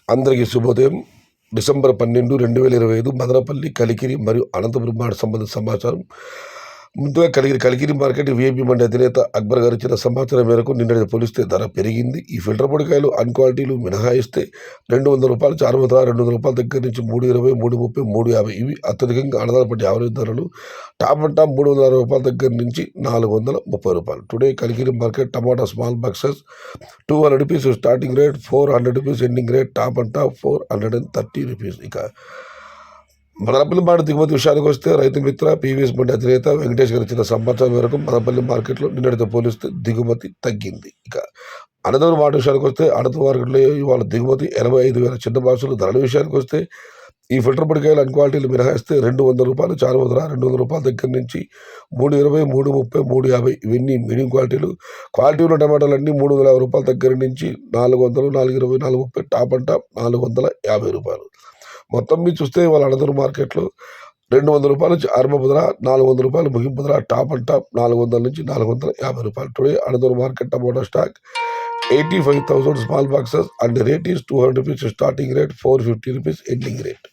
అందరికీ శుభోదయం. డిసెంబర్ 12, 2025 మదనపల్లి, కలికిరి మరియు అనంతపురం మాట సంబంధిత సమాచారం. ముందుగా కలికిరి మార్కెట్ విఐపి మండి అధినేత అక్బర్ గారు ఇచ్చిన సమాచారం మేరకు నిన్నటి పోలిస్తే ధర పెరిగింది. ఈ ఫిల్టర్ పొడికాయలు అన్ క్వాలిటీలు మినహాయిస్తే ₹200 చారుమతల ₹200 దగ్గర నుంచి ₹320, ₹330, ₹350 ఇవి అత్యధికంగా ఆధారపడి యావరేజ్ ధరలు. టాప్ అండ్ టాప్ ₹360 దగ్గర నుంచి ₹430. Today Kalikiri market tomato small boxes ₹200 starting rate, ₹400 ending rate, top and top ₹430. ఇక మదనపల్లి మాట దిగుమతి విషయానికి వస్తే రైతు మిత్ర పీవీఎస్ మండి అధినేత వెంకటేష్ గారు ఇచ్చిన సమాచారం మేరకు మదనపల్లి మార్కెట్లో నిన్నటితో పోలిస్తే దిగుమతి తగ్గింది. ఇక అనంతపురం మాట విషయానికి వస్తే అనంతపురం మార్కెట్లో ఇవాళ దిగుమతి 85,000 చిన్న బాక్సులు. ధరల విషయానికి వస్తే ఈ ఫిల్టర్ పొడికాయలు అన్ క్వాలిటీలు మినహాయిస్తే ₹200 చారుమతల ₹200 దగ్గర నుంచి ₹320, ₹330, ₹350 ఇవన్నీ మీడియం క్వాలిటీలు. క్వాలిటీ ఉన్న టమాటాలన్నీ ₹350 దగ్గర నుంచి ₹400, ₹420, ₹430, టాప్ అండ్ టాప్ ₹450. మొత్తం మీద చూస్తే వాళ్ళ అనంతపురం మార్కెట్లో ₹200 ఆరంభ ధర, ₹400 ముగింపు ధర, టాప్ అండ్ టాప్ ₹400 నుంచి ₹450. Today Anantapuram market tomato stock 85,000 small boxes and the rate is ₹200 starting rate, ₹450 ending rate.